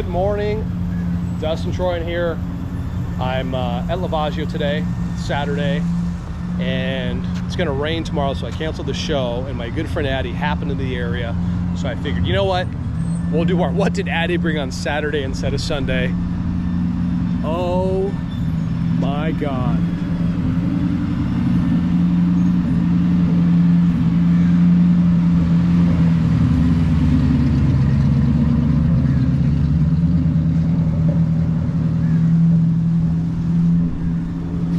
Good morning, Dustin Troyan here. I'm at Lavaggio today, Saturday, and it's gonna rain tomorrow, so I canceled the show, and my good friend Addy happened in the area, so I figured, you know what, we'll do our what did Addy bring on Saturday instead of Sunday. Oh my God.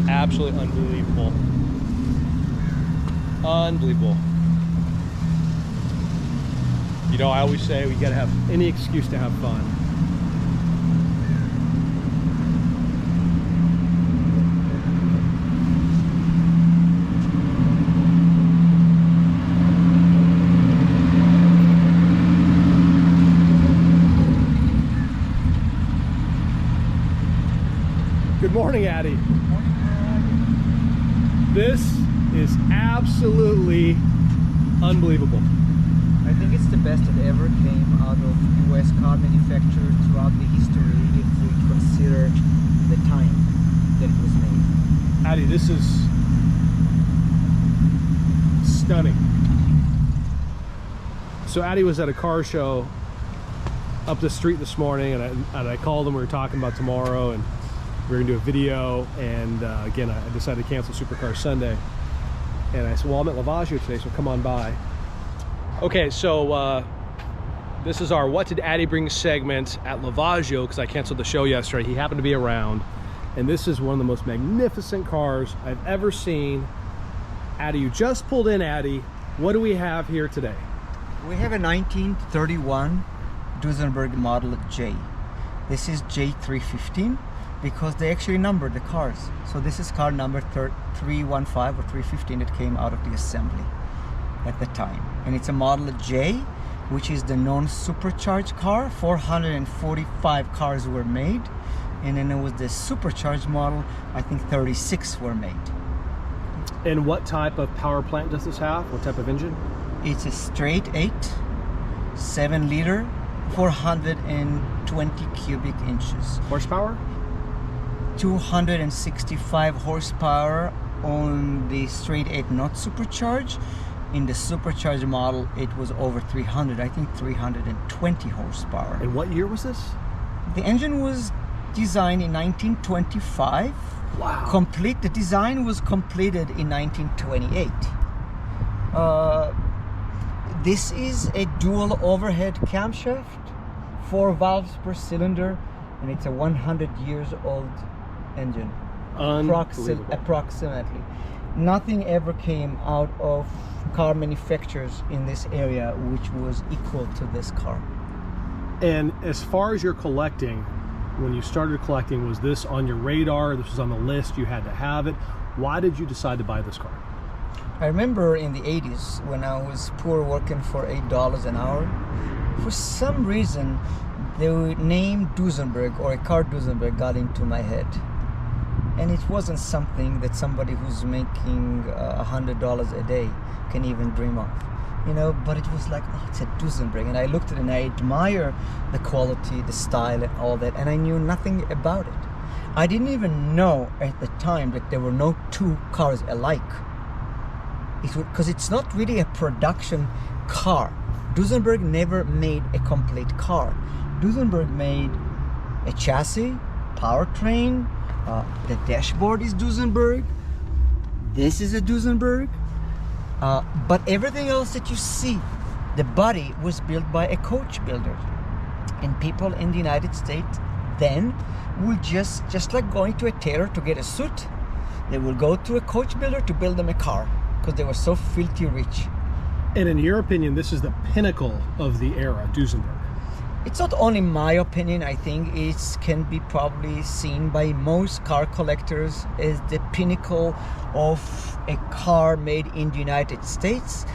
Absolutely unbelievable. Unbelievable. You know, I always say we gotta have any excuse to have fun. Good morning, Addy. This is absolutely unbelievable. I think it's the best that ever came out of US car manufacturers throughout the history if we consider the time that it was made. Addy, this is stunning. So Addy was at a car show up the street this morning, and I called him. We were talking about tomorrow, and we were gonna do a video, and again, I decided to cancel Supercar Sunday. And I said, well, I'm at Lavaggio today, so come on by. Okay, so this is our What Did Addy Bring segment at Lavaggio, because I canceled the show yesterday. He happened to be around, and this is one of the most magnificent cars I've ever seen. Addy, you just pulled in, Addy. What do we have here today? We have a 1931 Duesenberg Model J. This is J315. Because they actually numbered the cars. So this is car number 315 or 315 that came out of the assembly at the time. And it's a Model J, which is the non-supercharged car. 445 cars were made. And then it was the supercharged model, I think 36 were made. And what type of power plant does this have? What type of engine? It's a straight 8, 7 liter, 420 cubic inches. Horsepower? 265 horsepower on the straight 8 not supercharged. In the supercharged model it was over 300, I think 320 horsepower. And what year was this? The engine was designed in 1925. Wow. The design was completed in 1928. This is a dual overhead camshaft, 4 valves per cylinder, and it's a 100 years old engine. Approximately. Nothing ever came out of car manufacturers in this area which was equal to this car. And as far as you're collecting, when you started collecting, was this on your radar? This was on the list, you had to have it. Why did you decide to buy this car? I remember in the 80s when I was poor working for $8 an hour, for some reason the name Duesenberg or a car Duesenberg got into my head. And it wasn't something that somebody who's making $100 a day can even dream of, you know. But it was like, oh, it's a Duesenberg, and I looked at it and I admire the quality, the style, and all that, and I knew nothing about it. I didn't even know at the time that there were no two cars alike. Because it's not really a production car. Duesenberg never made a complete car. Duesenberg made a chassis, powertrain, the dashboard is Duesenberg, this is a Duesenberg, but everything else that you see, the body was built by a coach builder. And people in the United States then will just like going to a tailor to get a suit, they will go to a coach builder to build them a car because they were so filthy rich. And in your opinion, this is the pinnacle of the era, Duesenberg. It's not only my opinion, I think it can be probably seen by most car collectors as the pinnacle of a car made in the United States.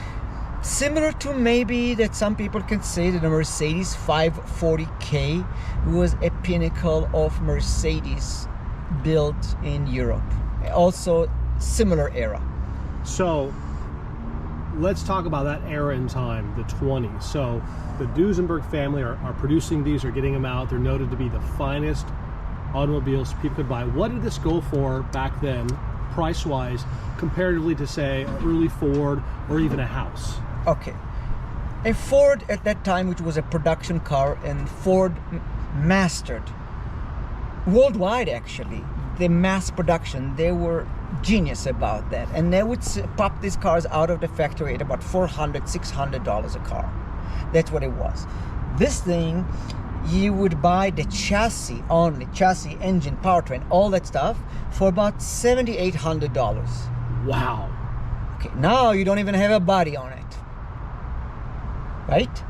Similar to maybe that some people can say that the Mercedes 540K was a pinnacle of Mercedes built in Europe. Also similar era. So let's talk about that era in time, the 20s. So the Duesenberg family are producing these, are getting them out. They're noted to be the finest automobiles people could buy. What did this go for back then, price-wise, comparatively to, say, an early Ford or even a house? Okay. A Ford at that time, which was a production car, and Ford mastered worldwide, actually, the mass production. They were genius about that, and they would pop these cars out of the factory at about $400-600 a car. That's what it was. This thing, you would buy the chassis only, chassis, engine, powertrain, all that stuff, for about $700-800. Wow. Okay, now you don't even have a body on it, right?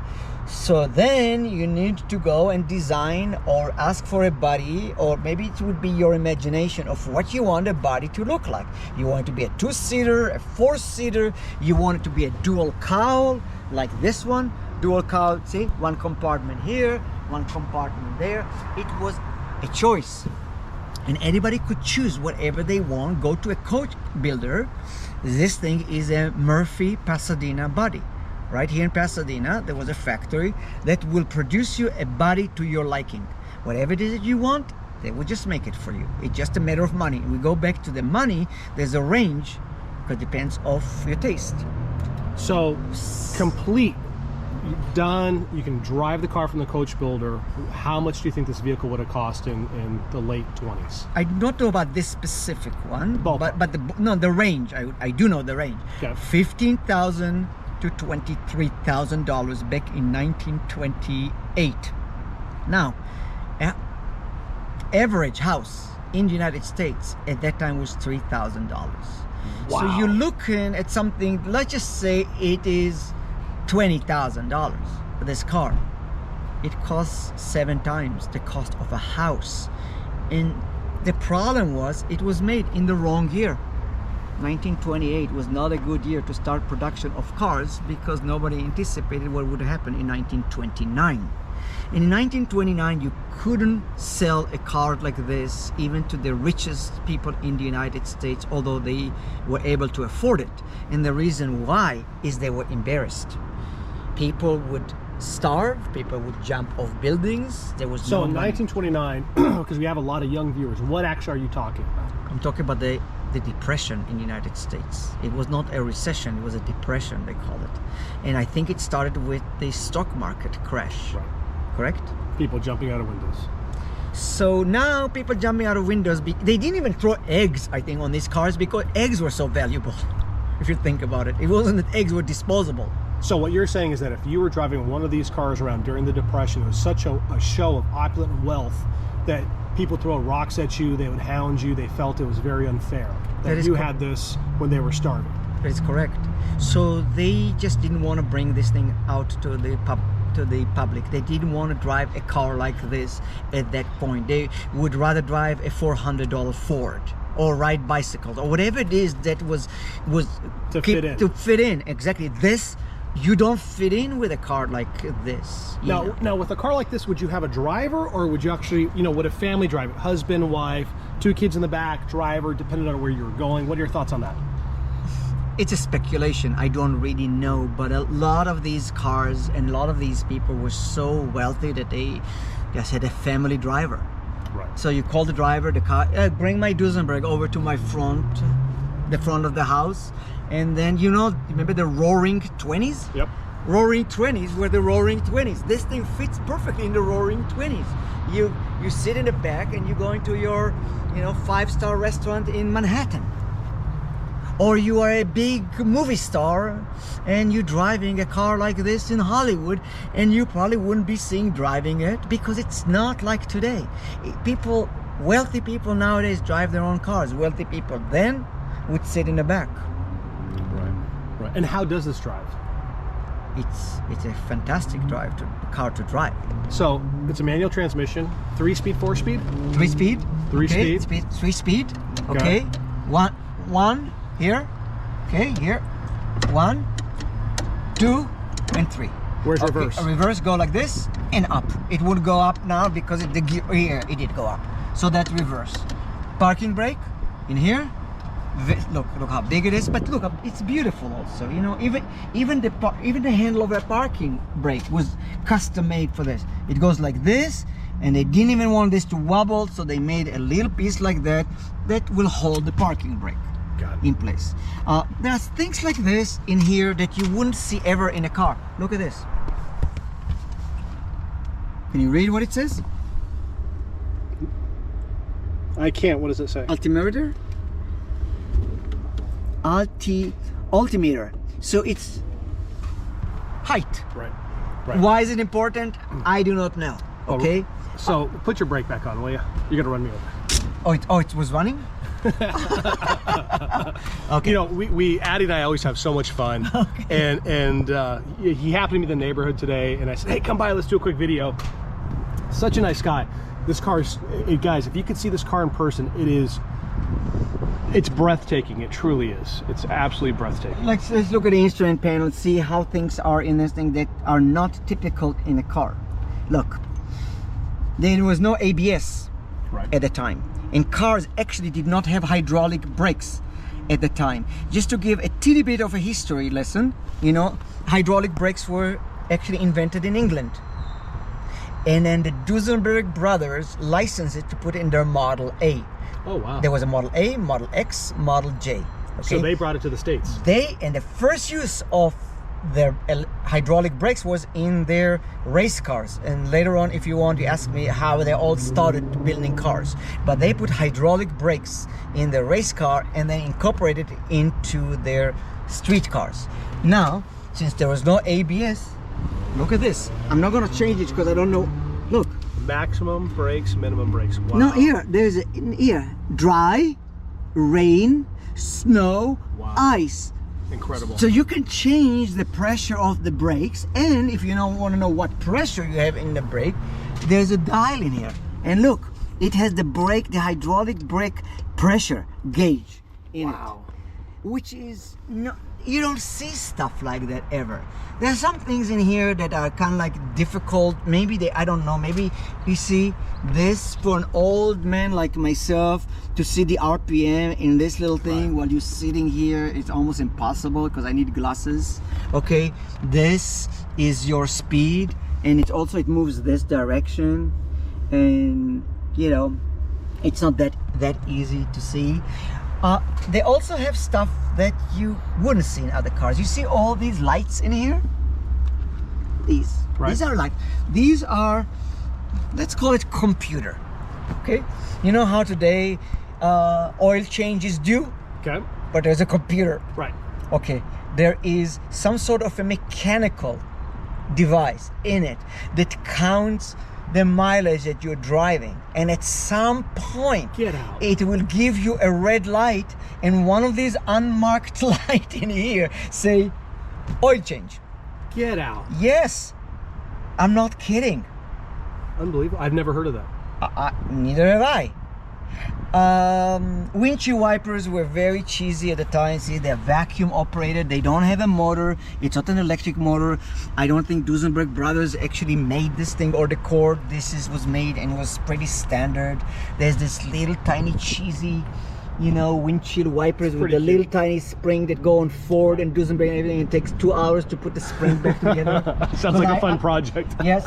So then you need to go and design or ask for a body, or maybe it would be your imagination of what you want a body to look like. You want it to be a 2-seater, a 4-seater, you want it to be a dual-cowl, like this one. Dual-cowl, see, one compartment here, one compartment there. It was a choice, and anybody could choose whatever they want. Go to a coach builder. This thing is a Murphy Pasadena body. Right here in Pasadena, there was a factory that will produce you a body to your liking. Whatever it is that you want, they will just make it for you. It's just a matter of money. We go back to the money. There's a range, because it depends of your taste. So complete, done, you can drive the car from the coach builder. How much do you think this vehicle would have cost in the late 20s? I don't know about this specific one, Ballpark. but the range, I do know the range. Okay. $15,000 to $23,000 back in 1928. Now, average house in the United States at that time was $3,000. Wow. So you're looking at something, let's just say it is $20,000 for this car. It costs 7 times the cost of a house. And the problem was, it was made in the wrong year. 1928 was not a good year to start production of cars, because nobody anticipated what would happen in 1929. In 1929, you couldn't sell a car like this even to the richest people in the United States, although they were able to afford it. And the reason why is they were embarrassed. People would starve, people would jump off buildings. There was So no in money. 1929, because we have a lot of young viewers, what actually are you talking about? I'm talking about the depression in the United States. It was not a recession, it was a depression, they call it. And I think it started with the stock market crash. Right. Correct? People jumping out of windows. So now people jumping out of windows, they didn't even throw eggs, I think, on these cars, because eggs were so valuable. If you think about it, it wasn't that eggs were disposable. So what you're saying is that if you were driving one of these cars around during the Depression, it was such a show of opulent wealth that people throw rocks at you, they would hound you, they felt it was very unfair that you had this when they were starving. That is correct. So they just didn't want to bring this thing out to the public. They didn't want to drive a car like this at that point. They would rather drive a $400 Ford, or ride bicycles, or whatever it is that was to fit in. Exactly. This, you don't fit in with a car like this. Now with a car like this, would you have a driver, or would you actually, would a family drive it? Husband, wife, 2 kids in the back, driver, depending on where you're going. What are your thoughts on that? It's a speculation. I don't really know, but a lot of these cars and a lot of these people were so wealthy that they just had a family driver. Right. So you call the driver, the car, bring my Duesenberg over to my the front of the house. And then, remember the Roaring 20s? Yep. Roaring 20s were the Roaring 20s. This thing fits perfectly in the Roaring 20s. You sit in the back and you go into your, 5-star restaurant in Manhattan. Or you are a big movie star and you're driving a car like this in Hollywood, and you probably wouldn't be seen driving it, because it's not like today. Wealthy people nowadays drive their own cars. Wealthy people then would sit in the back. Right. And how does this drive? It's a fantastic car to drive. So it's a manual transmission, 3-speed, 4-speed? 3-speed. 3-speed. 3-speed. Okay. One here. Okay, here. 1, 2, and 3. Where's reverse? Reverse go like this and up. It would go up now because the gear here, it did go up. So that's reverse. Parking brake in here. Look how big it is, but look, it's beautiful also. You know, even the handle of the parking brake was custom made for this. It goes like this, and they didn't even want this to wobble, so they made a little piece like that that will hold the parking brake in place. There's things like this in here that you wouldn't see ever in a car. Look at this. Can you read what it says? I can't. What does it say? Altimeter. Altimeter. So it's height. Right. Why is it important? I do not know. Okay. So put your brake back on, will you? You're gonna run me over. Oh, it was running. Okay. You know, Addie and I always have so much fun. Okay. And he happened to be in the neighborhood today, and I said, hey, come by, let's do a quick video. Such a nice guy. This car's, guys, if you could see this car in person, it's breathtaking. It truly is. It's absolutely breathtaking. Let's look at the instrument panel, see how things are in this thing that are not typical in a car. Look, there was no ABS at the time, and cars actually did not have hydraulic brakes at the time. Just to give a teeny bit of a history lesson, you know, hydraulic brakes were actually invented in England. And then the Duesenberg brothers licensed it to put in their Model A. Oh, wow. There was a Model A, Model X, Model J. Okay? So they brought it to the States. And the first use of their hydraulic brakes was in their race cars. And later on, if you want to ask me how they all started building cars. But they put hydraulic brakes in their race car and then incorporated it into their street cars. Now, since there was no ABS, look at this. I'm not going to change it because I don't know. Look. Maximum brakes, minimum brakes. Wow. No, here. There's dry, rain, snow, ice. Incredible. So you can change the pressure of the brakes. And if you don't want to know what pressure you have in the brake, there's a dial in here. And look, it has the hydraulic brake pressure gauge in it. Which is not... You don't see stuff like that ever. There are some things in here that are kind of like difficult. Maybe I don't know, maybe you see this for an old man like myself to see the RPM in this little thing while you're sitting here. It's almost impossible because I need glasses. Okay, this is your speed, and it moves this direction, and you know, it's not that easy to see. They also have stuff that you wouldn't see in other cars. You see all these lights in here? These are lights. These are, let's call it computer. Okay? You know how today oil changes due? Okay. But there's a computer. Right. Okay. There is some sort of a mechanical device in it that counts the mileage that you're driving, and at some point it will give you a red light, and one of these unmarked light in here say oil change. Get out. Yes, I'm not kidding. Unbelievable. I've never heard of that. Neither have I. Windshield wipers were very cheesy at the time. See, they're vacuum operated. They don't have a motor. It's not an electric motor. I don't think Duesenberg brothers actually made this thing, or the cord was made and was pretty standard. There's this little tiny cheesy, you know, windshield wipers with a little tiny spring that go on forward, and Duesenberg and everything. It takes 2 hours to put the spring back together. Sounds like a fun project. Yes.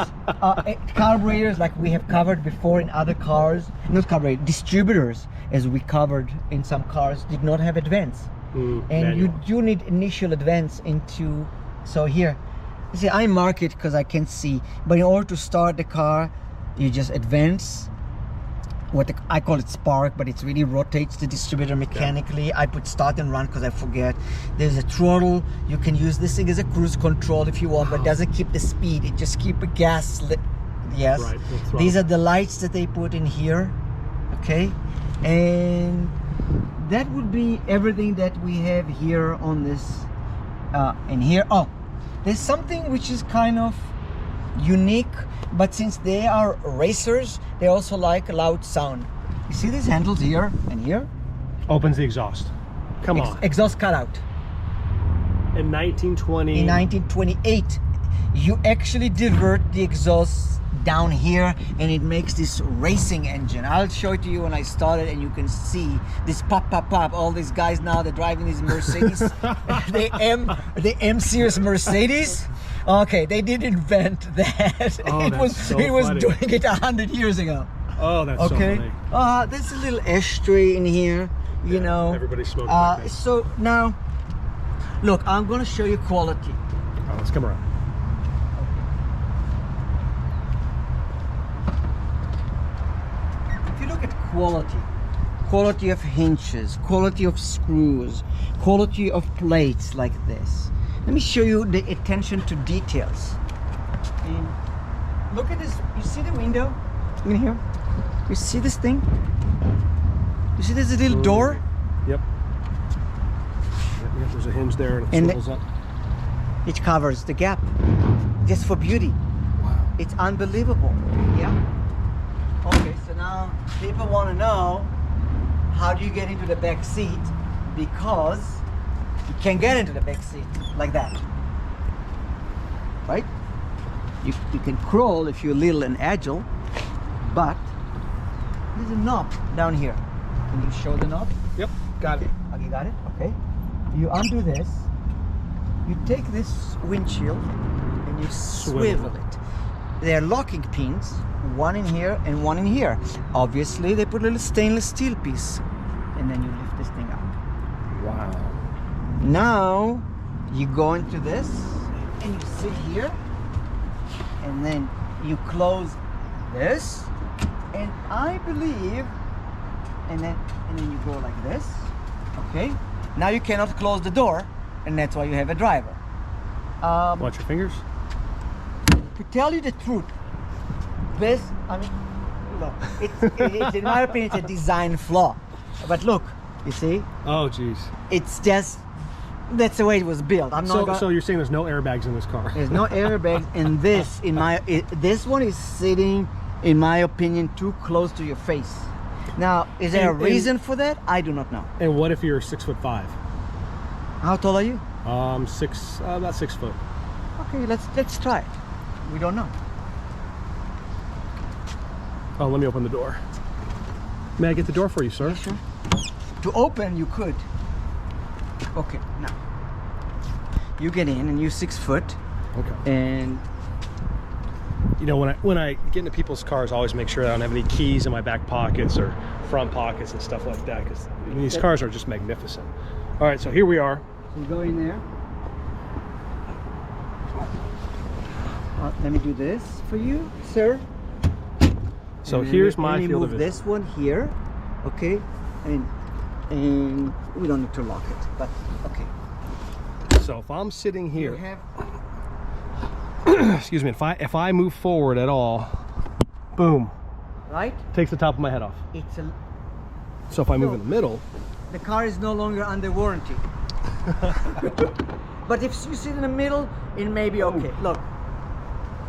Carburetors, like we have covered before in other cars, not carburetors, distributors, as we covered in some cars, did not have advance. And you do need initial advance into, so here, you see, I mark it because I can see, but in order to start the car, you just advance. I call it spark, but it really rotates the distributor mechanically. I put start and run because I forget. There's a throttle. You can use this thing as a cruise control if you want, but it doesn't keep the speed. It just keeps a gas. Yes. Right, these are the lights that they put in here. Okay. And that would be everything that we have here on this. In here. Oh, there's something which is kind of unique, but since they are racers, they also like loud sound. You see these handles here and here? Opens the exhaust. Come on. Exhaust cutout. In 1920. In 1928, you actually divert the exhaust down here, and it makes this racing engine. I'll show it to you when I start it, and you can see this pop, pop, pop. All these guys now, they're driving these Mercedes, the M series Mercedes. Okay, they didn't invent that. Oh, it that's was funny. doing it 100 years ago. Oh, that's Okay. so funny. There's a little ashtray in here, you know. Everybody's smoking like this. So now, look, I'm gonna show you quality. Oh, let's come around. If you look at quality of hinges, quality of screws, quality of plates like this. Let me show you the attention to details. And look at this. You see the window in here? You see this thing? You see this little door? Yep. Yep, there's a hinge there and it And swivels up. It covers the gap just for beauty. Wow. It's unbelievable. Yeah. Okay, so now people want to know, how do you get into the back seat? Because you can get into the back seat like that, right? You can crawl if you're little and agile, but there's a knob down here. Can you show the knob? Yep, got it. Okay, got it. Okay. You undo this. You take this windshield and you swivel it. There are locking pins, one in here and one in here. Obviously, they put a little stainless steel piece, and then you lift this thing up. Wow. Now you go into this and you sit here, and then you close this, and I believe, and then you go like this. Okay. Now you cannot close the door, and that's why you have a driver. Watch your fingers. To tell you the truth, this, I mean, look, it's in my opinion, it's a design flaw. But look, you see, Oh, geez. it's just, that's the way it was built. I'm not gonna, So you're saying there's no airbags in this car? there's no airbags, and this, this one is sitting, in my opinion, too close to your face. Now, is there a reason for that? I do not know. And what if you're 6'5"? How tall are you? About 6 foot. Okay, let's try it. We don't know. Oh, let me open the door. May I get the door for you, sir? Sure. To open, you could. Okay, now you get in, and you're 6 foot, Okay. and You know, when I get into people's cars, I always make sure I don't have any keys in my back pockets or front pockets and stuff like that, because these cars are just magnificent. All right, so here we are. you go in there. Let me do this for you, sir. So And then here's we my only field move of vision. this one here, okay, and we don't need to lock it, but okay. So if I'm sitting You here, have excuse me, if I move forward at all, boom, right. takes the top of my head off. It's a So if I move in the middle, the car is no longer under warranty. But if you sit in the middle, it may be okay. Look,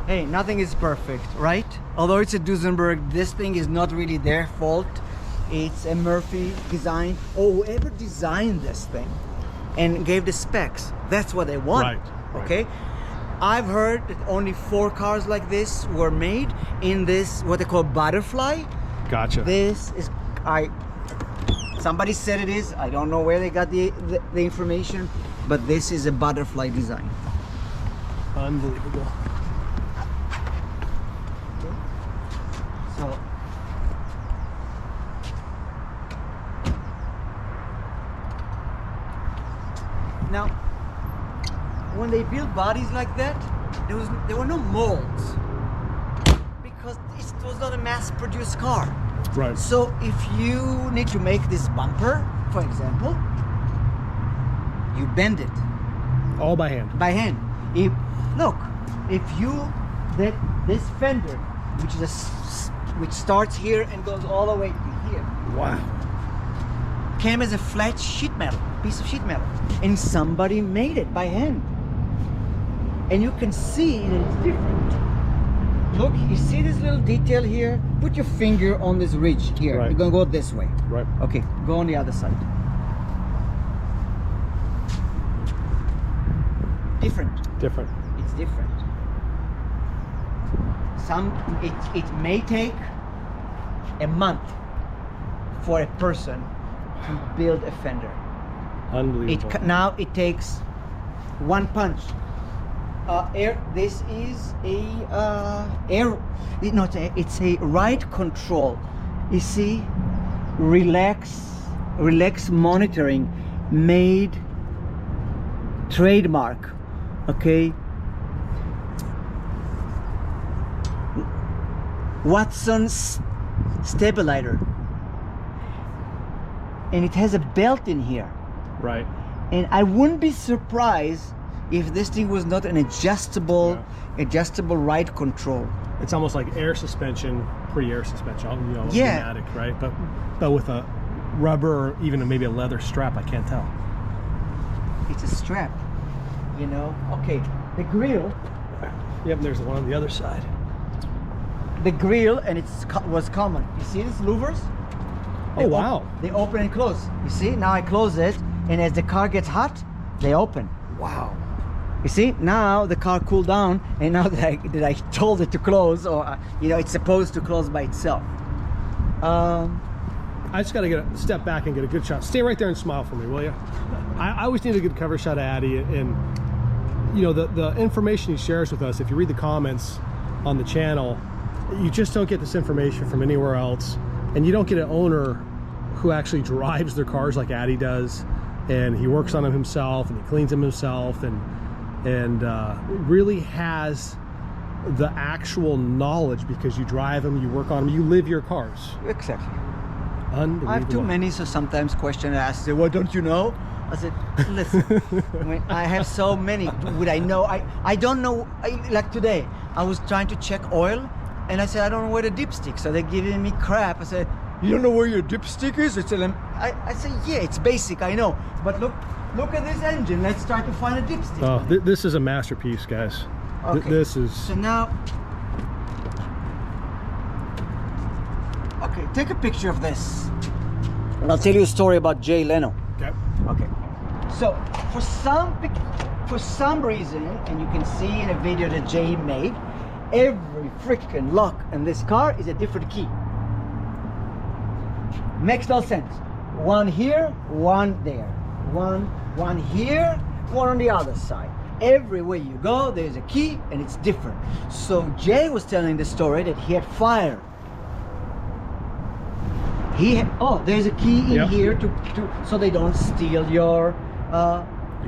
hey, nothing is perfect, right? Although it's a Duesenberg, this thing is not really their fault. It's a Murphy design, or whoever designed this thing and gave the specs. That's what they want. Right. Okay. I've heard that only 4 cars like this were made in this, what they call butterfly. gotcha. This is, somebody said it is. I don't know where they got the information, but this is a butterfly design. Unbelievable. Okay. So now, when they build bodies like that, there were no molds, because it was not a mass-produced car. Right. So if you need to make this bumper, for example, you bend it All by hand. by hand. This fender, which starts here and goes all the way to here, Wow. came as a flat piece of sheet metal, and somebody made it by hand. And you can see that it's different. Look, you see this little detail here? Put your finger on this ridge here. Right. You're gonna go this way. Right. Okay, go on the other side. Different. Different. It's different. it may take a month for a person to build a fender. Unbelievable. Now it takes one punch. This is it's a ride control. You see, relax monitoring made trademark. Okay. Watson's stabilizer, and it has a belt in here. Right. And I wouldn't be surprised if this thing was not an adjustable ride control. It's almost like air suspension, pre-air suspension, you know, Yeah. pneumatic, right? But with a rubber or even maybe a leather strap, I can't tell. It's a strap, you know. Okay, the grill. Yep, there's the one on the other side. The grill, and was common. You see these louvers? Oh, wow. They open and close. You see? Now I close it, and as the car gets hot, they open. Wow. You see? Now the car cooled down, and now that I told it to close, or you know, it's supposed to close by itself. I just got to get a step back and get a good shot. Stay right there and smile for me, will you? I always need a good cover shot of Addy, and you know, the information he shares with us, if you read the comments on the channel, you just don't get this information from anywhere else, and you don't get an owner who actually drives their cars like Addy does, and he works on them himself and he cleans them himself, and really has the actual knowledge, because you drive them, you work on them, you live your cars. Exactly. Unbelievable. I have too many, so sometimes question asks, "Well, don't you know?" I said, "Listen, I have so many. Would I know? I don't know. Like today, I was trying to check oil, and I said, I don't know where the dipstick. So they're giving me crap. I said, you don't know where your dipstick is? I said, yeah, it's basic, I know. But look at this engine. Let's try to find a dipstick. Oh, this is a masterpiece, guys. Okay. This is... So now... Okay, take a picture of this. And I'll tell you a story about Jay Leno. Okay. Okay. So, for some reason, and you can see in a video that Jay made, every freaking lock in this car is a different key. Makes no sense. One here, one there. One here, one on the other side. Everywhere you go, there's a key and it's different. So Jay was telling the story that he had fire. There's a key in here so they don't steal your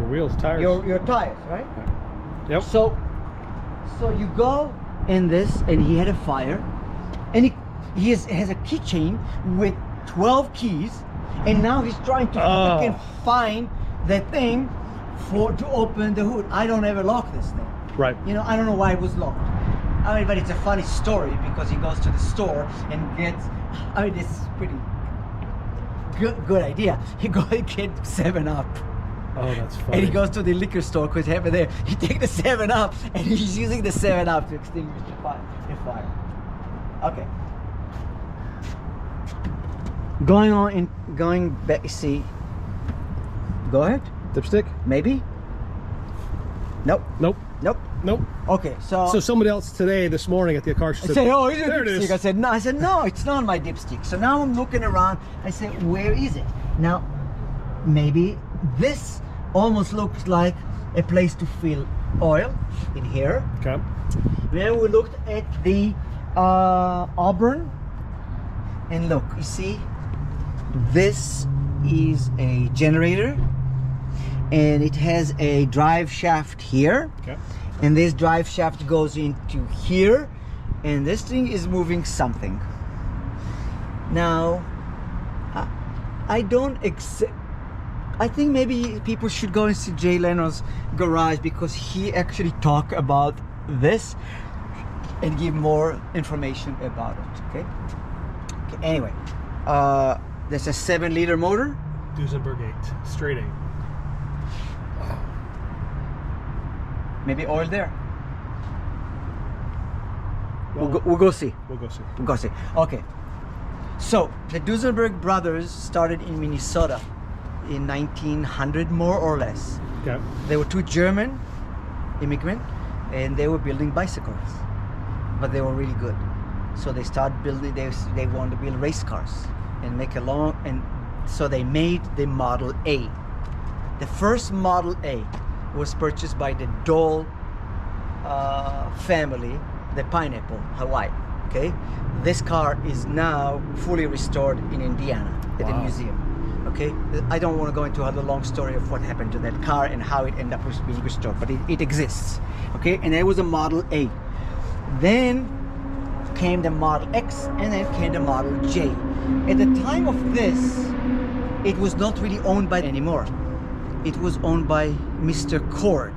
wheels, tires. Your tires, right? Yep. So you go in this, and he had a fire, and he has a keychain with 12 keys, and now he's trying to freaking find the thing to open the hood. I don't ever lock this thing. Right. You know, I don't know why it was locked. I mean, but it's a funny story because he goes to the store and gets, I mean, this is pretty good idea. He goes and gets 7-Up. Oh, that's funny. And he goes to the liquor store because have it there. He takes the 7-Up and he's using the 7-Up to extinguish the fire. Okay. Going back, see. Go ahead. Dipstick? Maybe? Nope. Nope. Nope. Nope. Okay, so somebody else this morning at the car show said, oh, is it there a dipstick? it is. I said, no, it's not my dipstick. So now I'm looking around. I said, where is it? Now, maybe this almost looks like a place to fill oil in here. Okay. Then we looked at the Outrun, and look, you see, this is a generator, and it has a drive shaft here. Okay. And this drive shaft goes into here, and this thing is moving something. Now, I think maybe people should go and see Jay Leno's garage, because he actually talked about this and give more information about it. Okay. Anyway, there's a 7-liter motor. Duesenberg 8, straight 8. Maybe oil there. Well, We'll go see. We'll go see. We'll go see. Okay. So the Duesenberg brothers started in Minnesota in 1900, more or less. Okay. They were 2 German immigrants, and they were building bicycles. but they were really good. So they started building. They wanted to build race cars and make a long. And so they made the Model A. The first Model A was purchased by the Dole family, the Pineapple, Hawaii. Okay, this car is now fully restored in Indiana at the museum. Okay, I don't want to go into a long story of what happened to that car and how it ended up being restored, but it exists. Okay, and there was a Model A. Then came the Model X, and then came the Model J. At the time of this, it was not really owned by anymore. It was owned by Mr. Cord.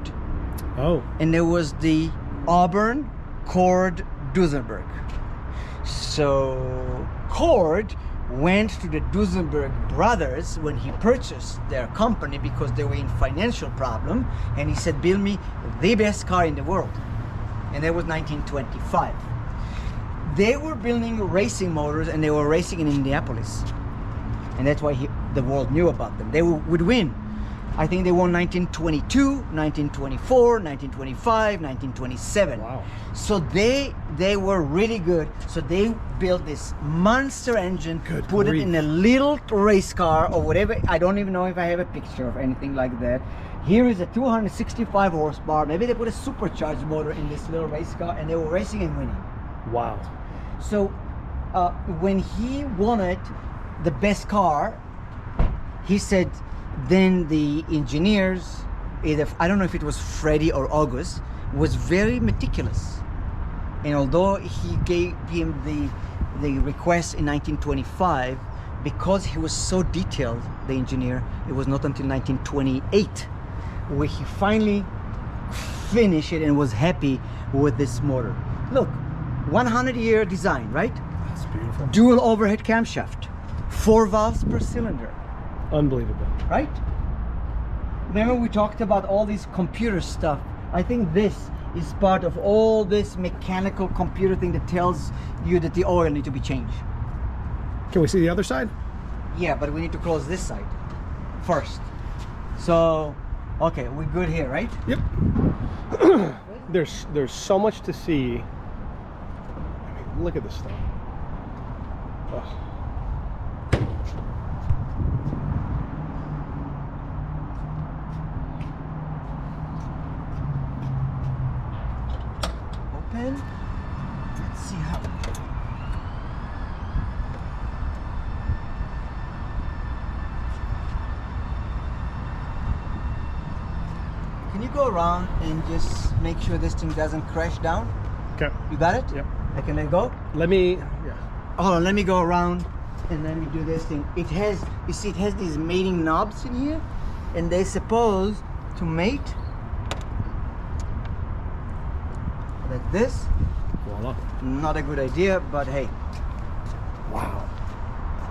Oh. And there was the Auburn Cord Duesenberg. So Cord went to the Duesenberg brothers when he purchased their company because they were in financial problem, and he said, build me the best car in the world. And that was 1925. They were building racing motors, and they were racing in Indianapolis, and that's why the world knew about them. They would win. I think they won 1922, 1924, 1925, 1927. Wow. So they were really good. So they built this monster engine, put it in a little race car or whatever. I don't even know if I have a picture of anything like that. Here is a 265 horsepower. Maybe they put a supercharged motor in this little race car, and they were racing and winning. Wow. So when he wanted the best car, he said, then the engineers, either, I don't know if it was Freddie or August, was very meticulous. And although he gave him the request in 1925, because he was so detailed, the engineer, it was not until 1928 where he finally finished it and was happy with this motor. Look, 100-year design, right? That's beautiful. Dual overhead camshaft, 4 valves per cylinder. Unbelievable. Right? Remember we talked about all these computer stuff. I think this is part of all this mechanical computer thing that tells you that the oil needs to be changed. Can we see the other side? Yeah, but we need to close this side first. So, okay, we're good here, right? Yep. There's so much to see. I mean, look at this stuff. Ugh. Open. Let's see how. Can you go around and just make sure this thing doesn't crash down? Okay. You got it? Yep. I can let go? Let me, yeah. Hold on, let me go around and let me do this thing. It has, you see, it has these mating knobs in here, and they're supposed to mate like this. Voila. Not a good idea, but hey. Wow.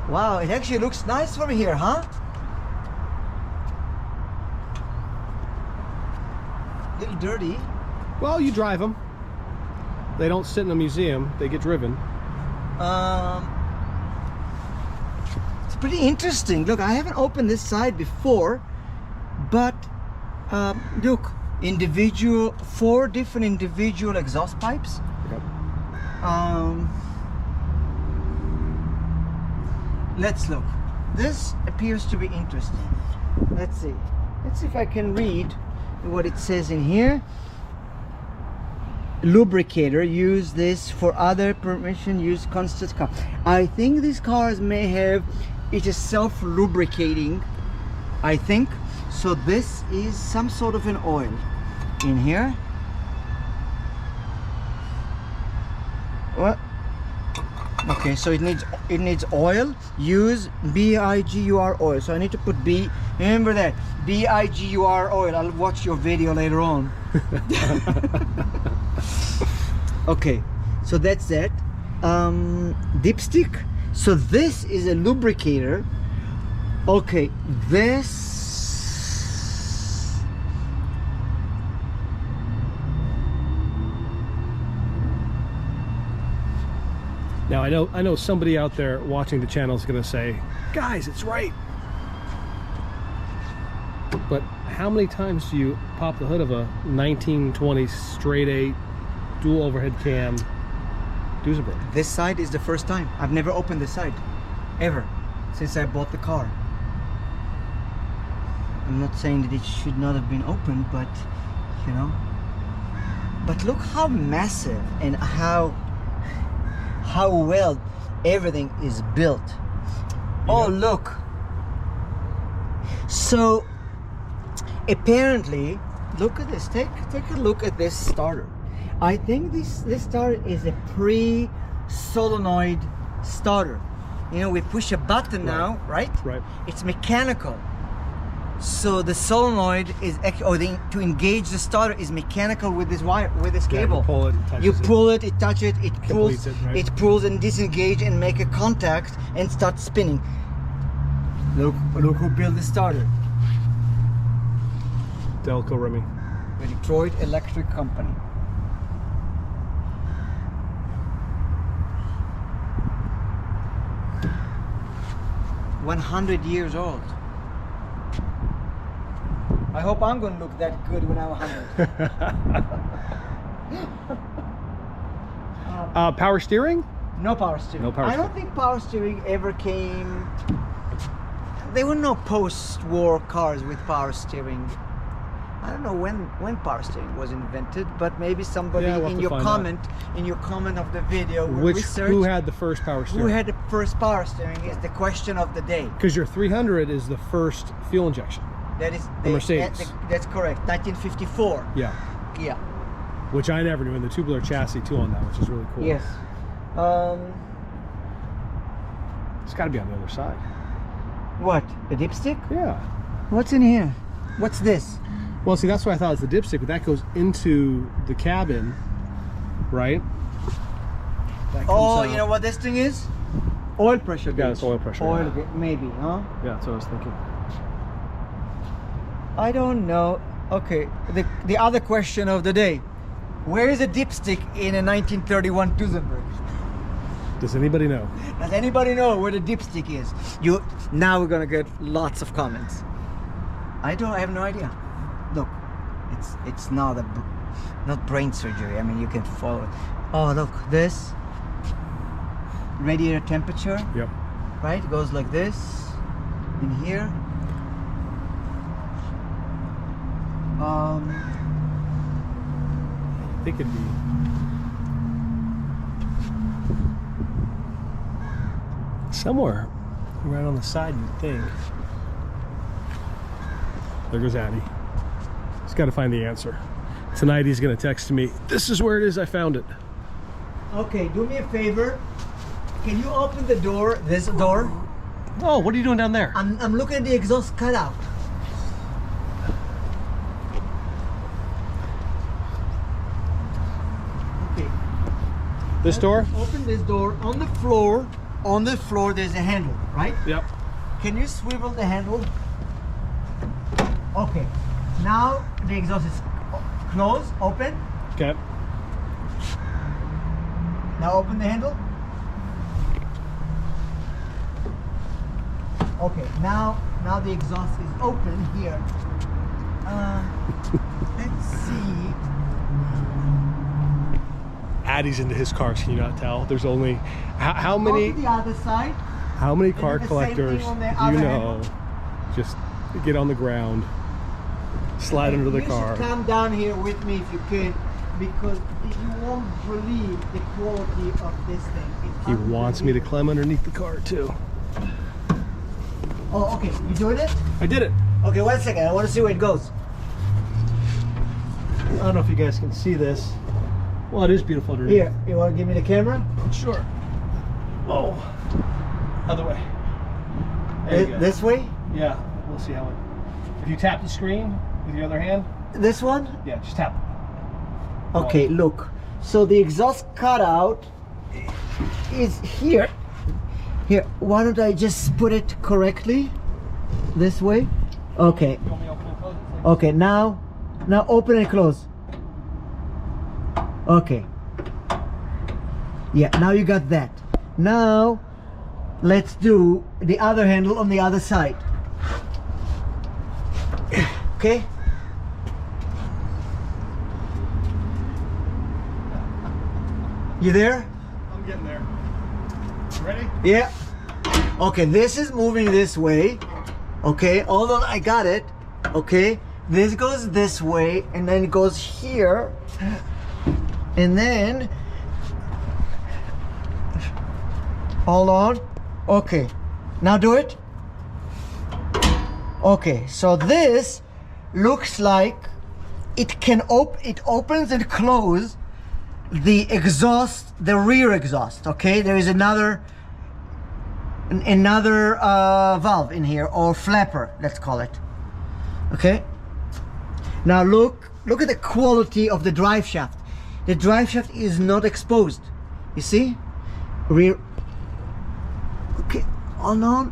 Wow, it actually looks nice from here, huh? A little dirty. Well, you drive them. They don't sit in a museum. They get driven. It's pretty interesting. Look, I haven't opened this side before, but look, individual, 4 different individual exhaust pipes. Yep. Let's look. This appears to be interesting. Let's see. Let's see if I can read what it says in here. Lubricator, use this for other permission, use constant car. I think these cars may have, it is self-lubricating, I think. So this is some sort of an oil in here. What? Okay, so it needs oil. Use BIGUR oil. So I need to put B. Remember that BIGUR oil. I'll watch your video later on. Okay, so that's that. Dipstick. So this is a lubricator. Okay, this. Now I know somebody out there watching the channel is going to say, guys, it's right. But how many times do you pop the hood of a 1920 straight 8 dual overhead cam Duesenberg. This side is the first time. I've never opened this side, ever, since I bought the car. I'm not saying that it should not have been opened, but you know. But look how massive and how well everything is built. Oh, look. So apparently, look at this. Take a look at this starter. I think this starter is a pre-solenoid starter. You know, we push a button now, right? Right. It's mechanical. So the solenoid is to engage the starter is mechanical with this wire, with this cable. You pull it, it touches you pull it, it touches it, it pulls, right? it pulls and disengage and make a contact and start spinning. Look who built the starter. Delco Remy. The Detroit Electric Company. "100 years old. I hope I'm going to look that good when I'm 100. Power steering? No power steering. No power I don't think power steering ever came. There were no post-war cars with power steering. I don't know when power steering was invented, but maybe somebody in your comment of the video will research who had the first power steering. Who had the first power steering is the question of the day. Because your 300 is the first fuel injection. That is the Mercedes. That's correct. 1954. Yeah. Yeah. Which I never knew, and the tubular chassis too on that, which is really cool. Yes. It's got to be on the other side. What? A dipstick? Yeah. What's in here? What's this? Well, see, that's what I thought was the dipstick, but that goes into the cabin, right? Oh, you know what this thing is? Oil pressure gauge. Yeah, it's oil pressure. Oil gauge, maybe, huh? Yeah, that's what I was thinking. I don't know. Okay, the other question of the day. Where is a dipstick in a 1931 Duesenberg? Does anybody know? Does anybody know where the dipstick is? Now we're gonna get lots of comments. I have no idea. Look, it's not brain surgery. I mean, you can follow it. Oh, look, this radiator temperature. Yep. Right, it goes like this in here. I think it'd be somewhere right on the side, you'd think. There goes Addy. He's got to find the answer. Tonight he's going to text me, "This is where it is, I found it." Okay, do me a favor. Can you open the door, this door? Oh, what are you doing down there? I'm looking at the exhaust cutout. Okay. This door? Open this door. On the floor there's a handle, right? Yep. Can you swivel the handle? Okay. Now the exhaust is closed, open. Okay. Now open the handle. Okay, now the exhaust is open here. Let's see. Addy's into his cars, can you not tell? There's only how many Go to the other side. how many do car the same collectors thing on the do you other know just get on the ground, slide under the car? You should come down here with me if you can, because you won't believe the quality of this thing. It's He wants me to climb underneath the car too. Oh, okay. You doing it? I did it. Okay, 1 second. I want to see where it goes. I don't know if you guys can see this. Well, it is beautiful underneath. Here, you want to give me the camera? Sure. Oh, other way. There you go. This way? Yeah, we'll see how it. If you tap the screen with your other hand. This one? Yeah, just tap. Okay, look. So the exhaust cutout is here. Here, why don't I just put it correctly? This way? Okay. You want me to open and close it? Okay, now open and close. Okay. Yeah, now you got that. Now, let's do the other handle on the other side. Okay? You there? getting there. Ready? Yeah. Okay, this is moving this way. Okay, although I got it. Okay, this goes this way, and then it goes here, and then hold on. Okay, now do it. Okay, so this looks like it can it opens and close the exhaust, the rear exhaust. Okay, there is another valve in here, or flapper, let's call it. Okay, now look at the quality of the drive shaft. The drive shaft is not exposed, you see, rear. Okay, hold on.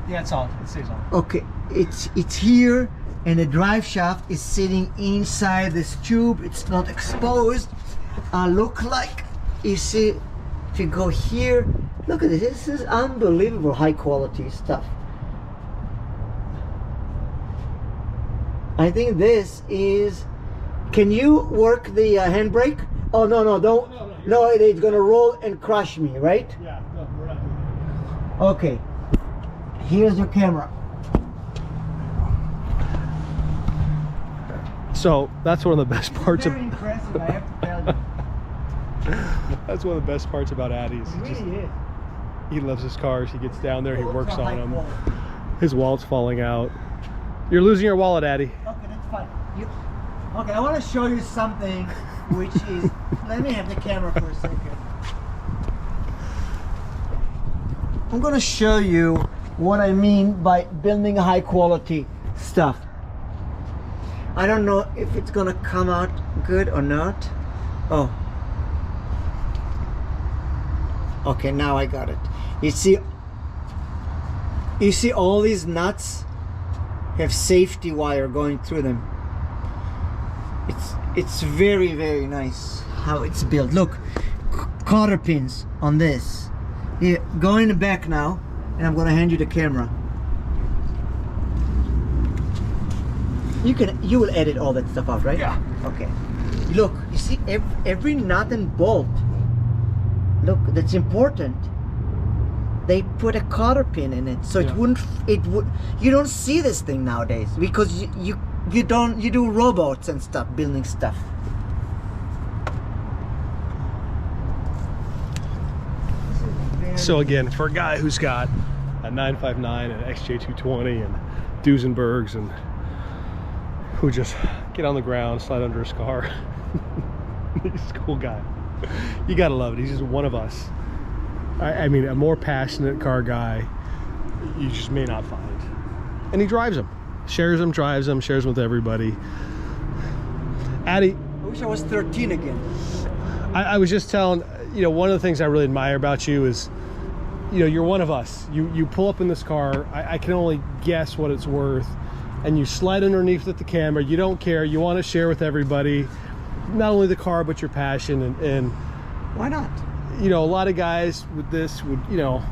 Yeah, it's on. It stays on. Okay, it's here, and the drive shaft is sitting inside this tube. It's not exposed. Look like, you see, if you go here, look at this. This is unbelievable high quality stuff. I think this is. Can you work the handbrake? Oh no, don't. No, it's gonna roll and crush me, right? Yeah, no, we're not doing that. Okay. Here's your camera. So that's one of the best parts Very impressive, I have to tell you. That's one of the best parts about Addy's. It really is. He loves his cars. He gets down there, he works Ultra on high them. quality. His wallet's falling out. You're losing your wallet, Addy. Okay, that's fine. Okay, I want to show you something which is. Let me have the camera for a second. I'm going to show you what I mean by building high quality stuff. I don't know if it's going to come out good or not. Oh. Okay, now I got it. You see all these nuts have safety wire going through them. It's very, very nice how it's built. Look, cotter pins on this. Here, go in the back now, and I'm gonna hand you the camera. You will edit all that stuff out, right? Yeah. Okay. Look, you see every nut and bolt. Look, that's important. They put a cotter pin in it, so Yeah. you don't see this thing nowadays because you do robots and stuff, building stuff. So again, for a guy who's got a 959 and an XJ220 and Duesenbergs, and who just get on the ground, slide under his car, he's a cool guy. You gotta love it. He's just one of us. I mean, a more passionate car guy you just may not find. And he drives them, shares them, drives them, shares them with everybody. Addy, I wish I was 13 again. I was just telling, you know, one of the things I really admire about you is, you know, you're one of us. You pull up in this car, I can only guess what it's worth, and you slide underneath with the camera. You don't care. You want to share with everybody, not only the car, but your passion. And Why not? you know, a lot of guys with this would, you know,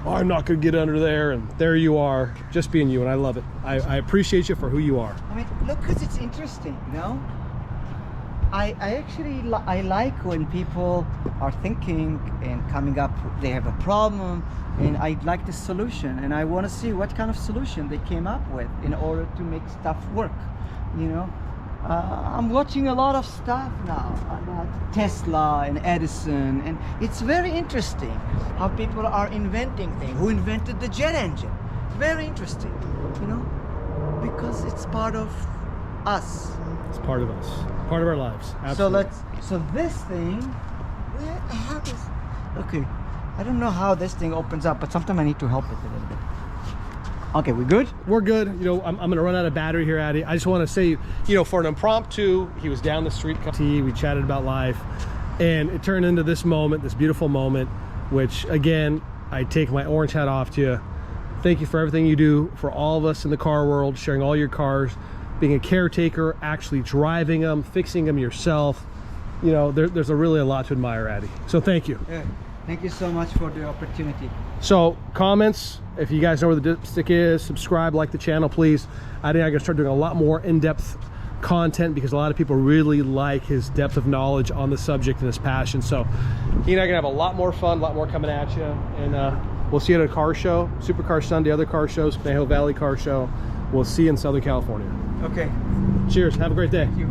oh, I'm not going to get under there, and there you are, just being you, and I love it. I appreciate you for who you are. I mean, look, because it's interesting, you know? I actually I like when people are thinking and coming up, they have a problem, and I like the solution, and I want to see what kind of solution they came up with in order to make stuff work, you know? I'm watching a lot of stuff now about Tesla and Edison, and it's very interesting how people are inventing things. Who invented the jet engine? Very interesting, you know, because it's part of us. It's part of us, part of our lives. Absolutely. So this thing, how does? Okay, I don't know how this thing opens up, but sometimes I need to help it a little bit. Okay, we good? We're good. You know, I'm gonna run out of battery here, Addy. I just want to say, you know, for an impromptu, he was down the street, we chatted about life, and it turned into this moment, this beautiful moment, which again, I take my orange hat off to you. Thank you for everything you do for all of us in the car world, sharing all your cars, being a caretaker, actually driving them, fixing them yourself. You know, there's really a lot to admire, Addy. So thank you. Yeah. Thank you so much for the opportunity. So comments, if you guys know where the dipstick is, subscribe, like the channel, please. I think I'm gonna start doing a lot more in-depth content, because a lot of people really like his depth of knowledge on the subject and his passion. So he and I are gonna have a lot more fun, a lot more coming at you, and we'll see you at a car show, Supercar Sunday, other car shows, Conejo Valley Car Show. We'll see you in Southern California. Okay. Cheers, have a great day. Thank you.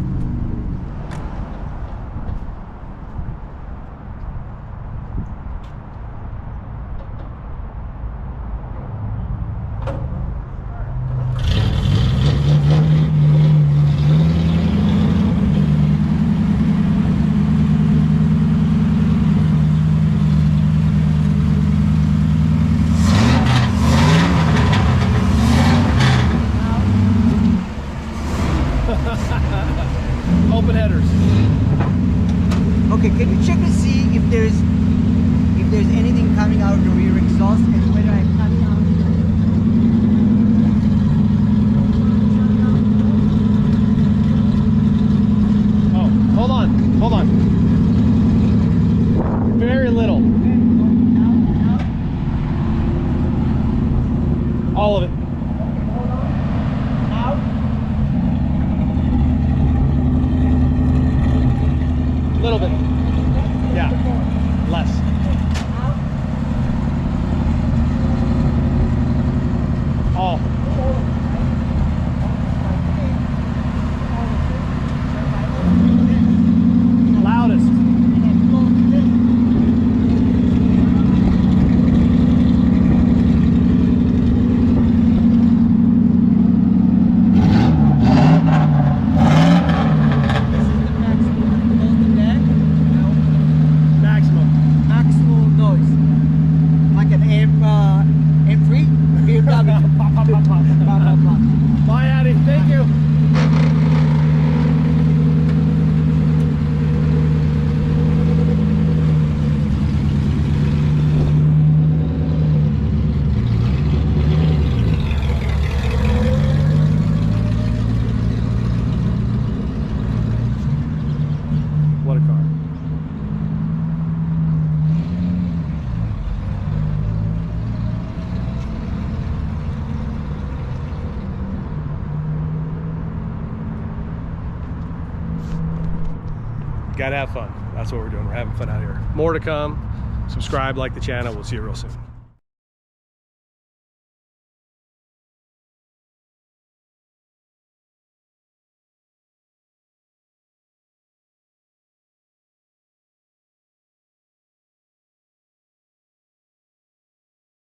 Open headers. Okay, can you check to see if there's anything coming out of the rear exhaust and whether I'm coming out? Oh, hold on. Very little. All of it. A little bit. Yeah. Less. All. Loudest. Bye, Addy. Thank you. What a car. Gotta have fun. That's what we're doing. We're having fun out here. More to come. Subscribe, like the channel. We'll see you real soon.